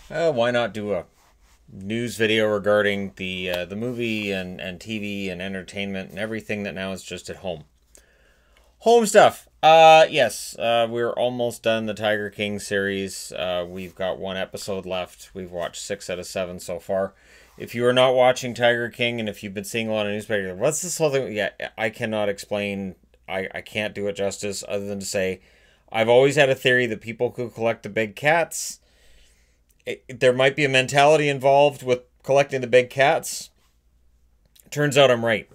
Why not do a news video regarding the movie and TV and entertainment and everything that now is just at home? Home stuff. Yes, we're almost done the Tiger King series. We've got one episode left. We've watched 6 out of 7 so far. If you are not watching Tiger King and if you've been seeing a lot of newspapers, what's this whole thing? Yeah, I cannot explain. I can't do it justice other than to say I've always had a theory that people who collect the big cats, there might be a mentality involved with collecting the big cats. Turns out I'm right.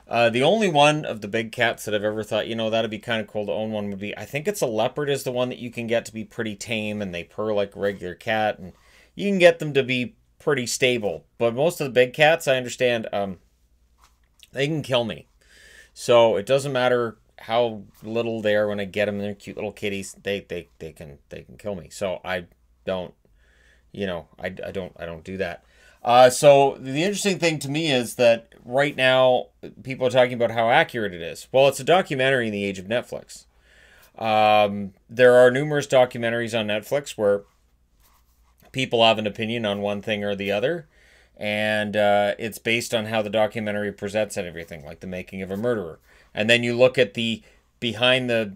The only one of the big cats that I've ever thought, that'd be kind of cool to own one would be, I think it's a leopard is the one that you can get to be pretty tame and they purr like a regular cat and you can get them to be pretty stable. But most of the big cats, I understand, they can kill me. So it doesn't matter how little they are when I get them. They're cute little kitties. They can kill me. So I don't I don't do that. So the interesting thing to me is that right now people are talking about how accurate it is. Well, it's a documentary in the age of Netflix. There are numerous documentaries on Netflix where people have an opinion on one thing or the other, and it's based on how the documentary presents and everything, like The Making of a Murderer. And then you look at the behind the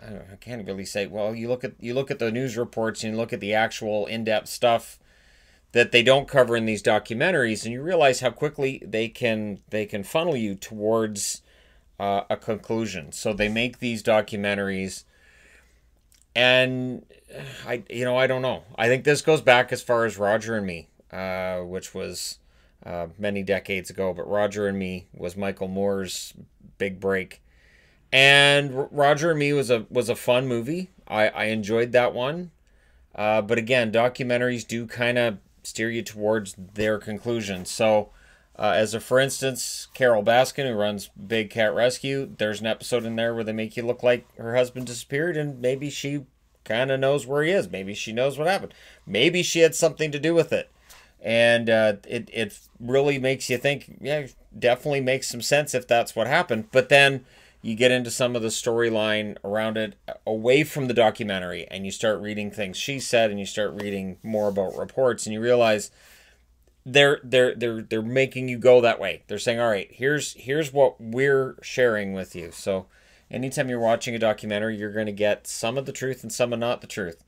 I can't really say. Well, you look at the news reports and you look at the actual in-depth stuff that they don't cover in these documentaries, and you realize how quickly they can funnel you towards a conclusion. So they make these documentaries, and I don't know. I think this goes back as far as Roger and Me, which was many decades ago. But Roger and Me was Michael Moore's big break. And Roger and Me was a fun movie. I enjoyed that one. But again, documentaries do kind of steer you towards their conclusion. So, as a for instance, Carol Baskin, who runs Big Cat Rescue, there's an episode in there where they make you look like her husband disappeared, and maybe she kind of knows where he is. Maybe she knows what happened. Maybe she had something to do with it. And it really makes you think, yeah, definitely makes some sense if that's what happened. But then you get into some of the storyline around it away from the documentary and you start reading things she said and you start reading more about reports and you realize they're making you go that way. They're saying, all right, here's what we're sharing with you. So anytime you're watching a documentary, you're going to get some of the truth and some of not the truth.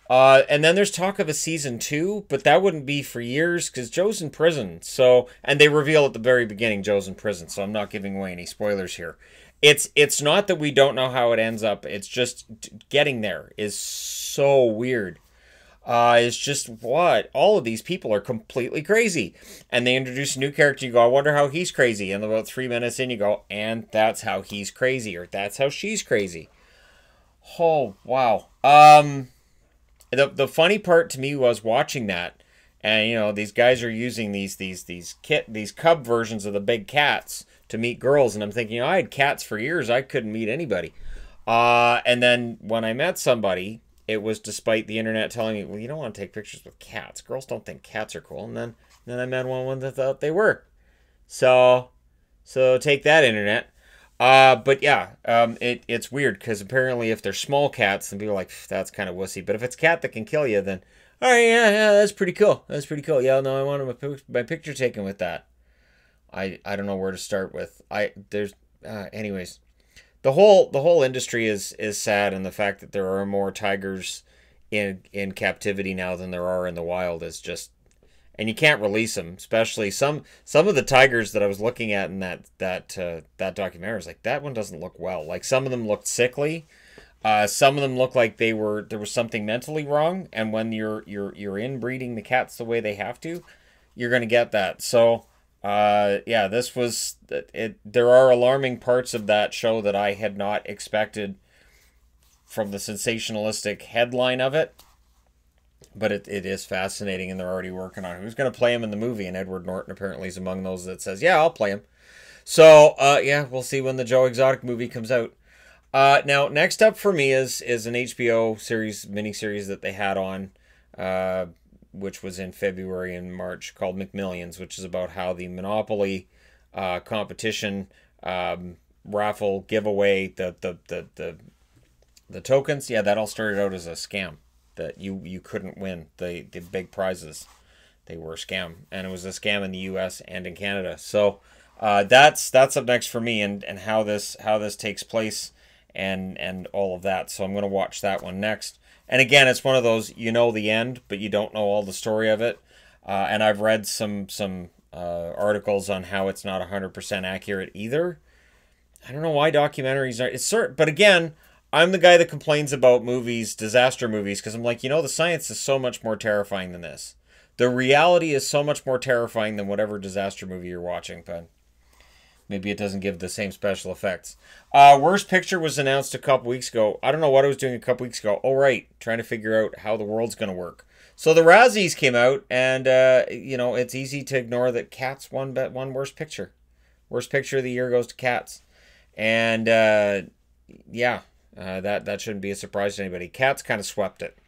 And then there's talk of a season 2, but that wouldn't be for years because Joe's in prison. So, and they reveal at the very beginning Joe's in prison. So I'm not giving away any spoilers here. It's not that we don't know how it ends up. It's just getting there is so weird. It's just what all of these people are completely crazy, and they introduce a new character. You go, I wonder how he's crazy, and about 3 minutes in, you go, and that's how he's crazy, or that's how she's crazy. Oh wow. The funny part to me was watching that, and these guys are using these cub versions of the big cats to meet girls, and I'm thinking, I had cats for years, I couldn't meet anybody. And then when I met somebody, it was despite the internet telling me, well, you don't want to take pictures with cats. Girls don't think cats are cool. And then I met one that thought they were. So take that, internet. But yeah, it's weird because apparently if they're small cats, then people are like, that's kind of wussy. But if it's a cat that can kill you, then all right, yeah, that's pretty cool. That's pretty cool. Yeah, no, I wanted my picture taken with that. I don't know where to start with. Anyways, the whole industry is sad, and the fact that there are more tigers in captivity now than there are in the wild is just, and you can't release them. Especially some of the tigers that I was looking at in that documentary. I was like, that one doesn't look well. Like some of them looked sickly. Some of them look like there was something mentally wrong. And when you're inbreeding the cats the way they have to, you're gonna get that. So. Yeah, this was it. There are alarming parts of that show that I had not expected from the sensationalistic headline of it, but it is fascinating, and they're already working on who's going to play him in the movie. And Edward Norton apparently is among those that says, "Yeah, I'll play him." So, yeah, we'll see when the Joe Exotic movie comes out. Now, next up for me is an HBO series miniseries that they had on. Which was in February and March, called McMillions, which is about how the Monopoly competition raffle giveaway the tokens. Yeah, that all started out as a scam. that you couldn't win the big prizes. They were a scam, and it was a scam in the U.S. and in Canada. So that's up next for me, and how this takes place, and all of that. So I'm going to watch that one next. And again, it's one of those, you know the end, but you don't know all the story of it. And I've read some articles on how it's not 100% accurate either. I don't know why documentaries are. It's certain, but again, I'm the guy that complains about movies, disaster movies, because I'm like, the science is so much more terrifying than this. The reality is so much more terrifying than whatever disaster movie you're watching, but maybe it doesn't give the same special effects. Worst Picture was announced a couple weeks ago. I don't know what I was doing a couple weeks ago. Oh, right. Trying to figure out how the world's going to work. So the Razzies came out, and, it's easy to ignore that Cats won Worst Picture. Worst Picture of the year goes to Cats. And, that shouldn't be a surprise to anybody. Cats kind of swept it.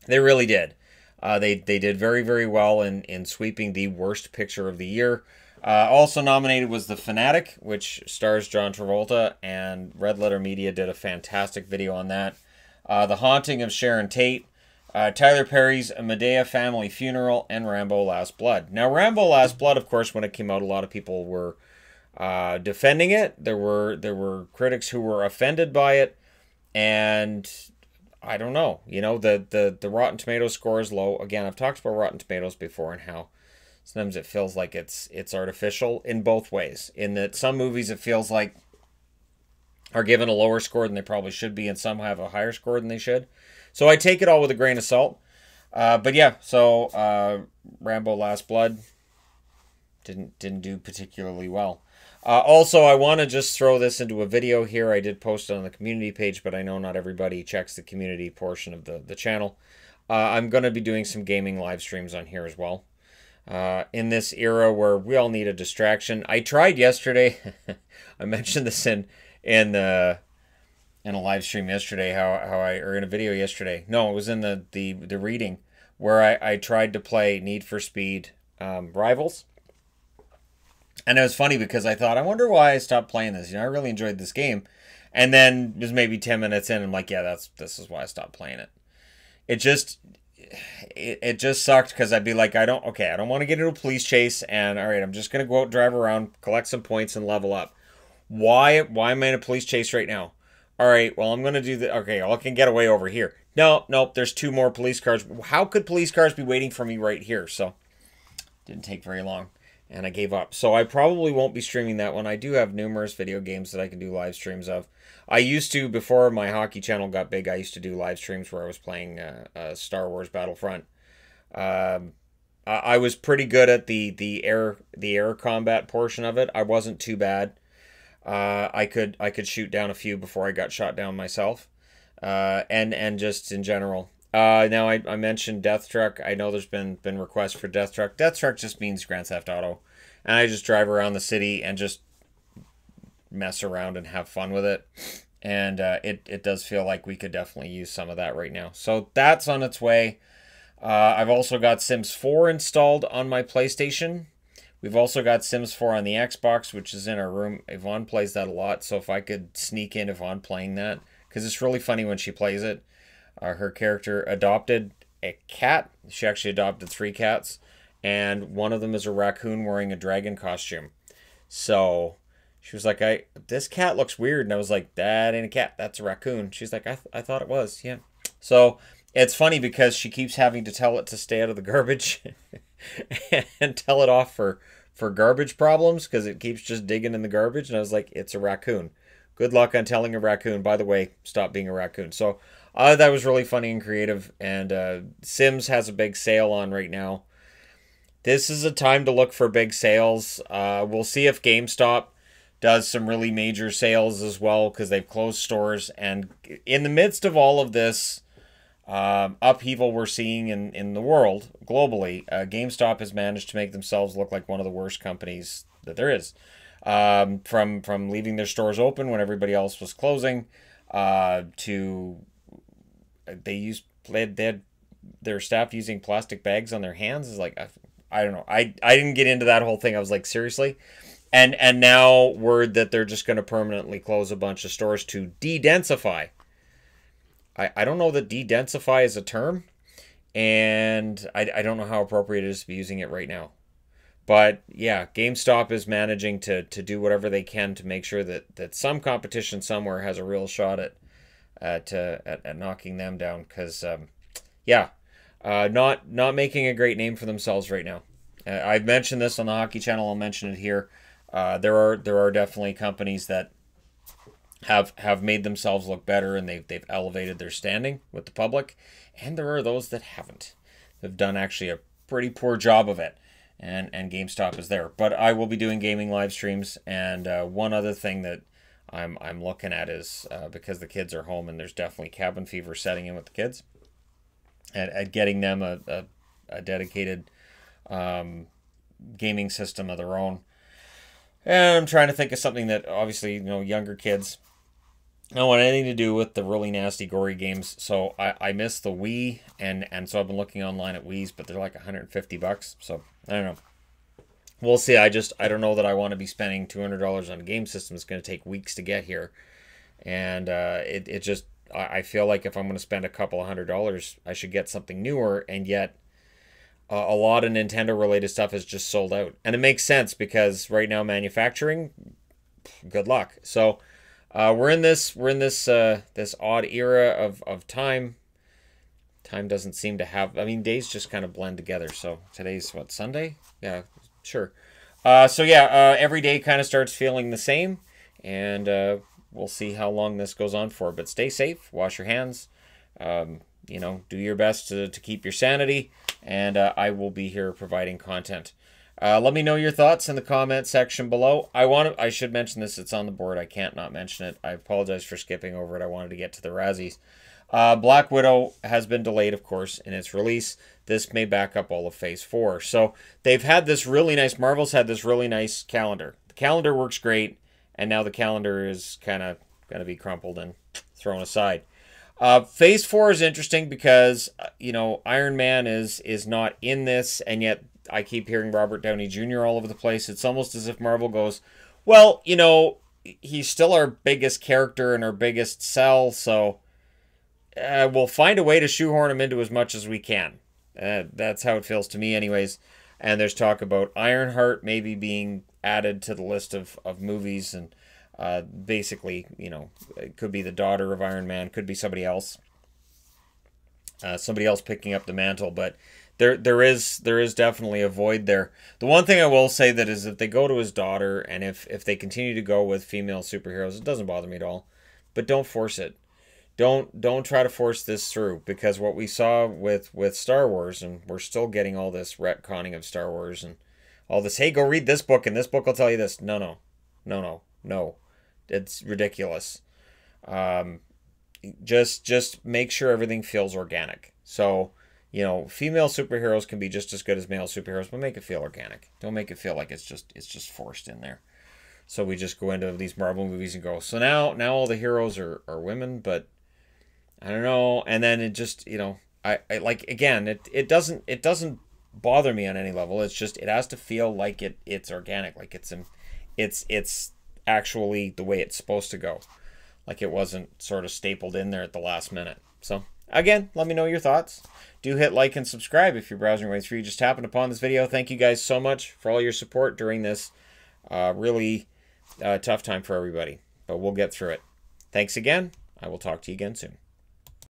They really did. They did very, very well in sweeping the Worst Picture of the year. Also nominated was The Fanatic, which stars John Travolta, and Red Letter Media did a fantastic video on that. The Haunting of Sharon Tate, Tyler Perry's Medea Family Funeral, and Rambo Last Blood. Now, Rambo Last Blood, of course, when it came out, a lot of people were defending it. There were critics who were offended by it, and I don't know. The Rotten Tomatoes score is low. Again, I've talked about Rotten Tomatoes before and how sometimes it feels like it's artificial in both ways. In that some movies it feels like are given a lower score than they probably should be, and some have a higher score than they should. So I take it all with a grain of salt. But yeah, so Rambo Last Blood didn't do particularly well. Also, I want to just throw this into a video here. I did post it on the community page, but I know not everybody checks the community portion of the channel. I'm going to be doing some gaming live streams on here as well. In this era where we all need a distraction. I tried yesterday. I mentioned this in a live stream yesterday, or in a video yesterday. No, it was in the reading where I tried to play Need for Speed Rivals. And it was funny because I thought, I wonder why I stopped playing this. I really enjoyed this game. And then it was maybe 10 minutes in, I'm like, yeah, this is why I stopped playing it. It just sucked because I'd be like, I don't want to get into a police chase, and all right, I'm just going to go out, drive around, collect some points, and level up. Why am I in a police chase right now? All right, well, I'm going to do I can get away over here. Nope, there's 2 more police cars. How could police cars be waiting for me right here? So, didn't take very long, and I gave up. So I probably won't be streaming that one. I do have numerous video games that I can do live streams of. I used to, before my hockey channel got big, I used to do live streams where I was playing Star Wars Battlefront. I was pretty good at the air combat portion of it. I wasn't too bad. I could shoot down a few before I got shot down myself. And just in general. Now I mentioned Death Truck. I know there's been requests for Death Truck. Death Truck just means Grand Theft Auto, and I just drive around the city and just mess around and have fun with it. And it does feel like we could definitely use some of that right now. So that's on its way. I've also got Sims 4 installed on my PlayStation. We've also got Sims 4 on the Xbox, which is in our room. Yvonne plays that a lot, so if I could sneak in Yvonne playing that, because it's really funny when she plays it. Her character adopted a cat. She actually adopted 3 cats, and one of them is a raccoon wearing a dragon costume. So she was like, this cat looks weird. And I was like, that ain't a cat. That's a raccoon. She's like, I thought it was. Yeah. So it's funny because she keeps having to tell it to stay out of the garbage and tell it off for garbage problems because it keeps just digging in the garbage. And I was like, it's a raccoon. Good luck on telling a raccoon, by the way, stop being a raccoon. So that was really funny and creative. And Sims has a big sale on right now. This is a time to look for big sales. We'll see if GameStop does some really major sales as well because they've closed stores. And in the midst of all of this upheaval we're seeing in the world globally, GameStop has managed to make themselves look like one of the worst companies that there is. From leaving their stores open when everybody else was closing, to they had their staff using plastic bags on their hands. Is like, I don't know. I didn't get into that whole thing. I was like, seriously? And now word that they're just going to permanently close a bunch of stores to de-densify. I don't know that de-densify is a term, and I don't know how appropriate it is to be using it right now. But yeah, GameStop is managing to do whatever they can to make sure that some competition somewhere has a real shot at knocking them down. Because yeah, not making a great name for themselves right now. I've mentioned this on the Hockey Channel. I'll mention it here. There are definitely companies that have made themselves look better, and they've elevated their standing with the public, and there are those that haven't. They've done actually a pretty poor job of it. And GameStop is there. But I will be doing gaming live streams, and one other thing that I'm looking at is because the kids are home, and there's definitely cabin fever setting in with the kids, at getting them a dedicated gaming system of their own. And I'm trying to think of something that obviously, younger kids don't want anything to do with the really nasty, gory games. So I miss the Wii, and so I've been looking online at Wii's, but they're like $150. So I don't know. We'll see. I don't know that I want to be spending $200 on a game system. It's going to take weeks to get here, and it just I feel like if I'm going to spend a couple of $100, I should get something newer, and yet a lot of Nintendo related stuff is just sold out, and it makes sense because right now manufacturing, good luck. So. We're in this this odd era of time. Time doesn't seem to have. I mean, days just kind of blend together. So today's what, Sunday? Yeah, sure. So yeah, every day kind of starts feeling the same, and we'll see how long this goes on for. But stay safe. Wash your hands. Do your best to keep your sanity, and I will be here providing content. Let me know your thoughts in the comment section below. I should mention this. It's on the board. I can't not mention it. I apologize for skipping over it. I wanted to get to the Razzies. Black Widow has been delayed, of course, in its release. This may back up all of Phase 4. So they've had this really nice, Marvel's had this really nice calendar. The calendar works great, and now the calendar is kind of going to be crumpled and thrown aside. Phase 4 is interesting because, Iron Man is not in this, and yet I keep hearing Robert Downey Jr. all over the place. It's almost as if Marvel goes, well, he's still our biggest character and our biggest sell, so we'll find a way to shoehorn him into as much as we can. That's how it feels to me anyways. And there's talk about Ironheart maybe being added to the list of movies, and basically, it could be the daughter of Iron Man, could be somebody else. Somebody else picking up the mantle, but there is definitely a void there. The one thing I will say that is if they go to his daughter, and if they continue to go with female superheroes, it doesn't bother me at all. But don't force it. Don't try to force this through, because what we saw with Star Wars, and we're still getting all this retconning of Star Wars and all this, hey, go read this book and this book will tell you this. No. It's ridiculous. Just make sure everything feels organic. So, female superheroes can be just as good as male superheroes, but make it feel organic. Don't make it feel like it's just forced in there. So we just go into these Marvel movies and go, so now all the heroes are women, but I don't know. And then it just, I like, again, it doesn't bother me on any level. It's just, it has to feel like it's organic, like it's actually the way it's supposed to go. Like it wasn't sort of stapled in there at the last minute. So again, let me know your thoughts. Do hit like and subscribe if you're browsing your way through. You just happened upon this video. Thank you guys so much for all your support during this really tough time for everybody. But we'll get through it. Thanks again. I will talk to you again soon.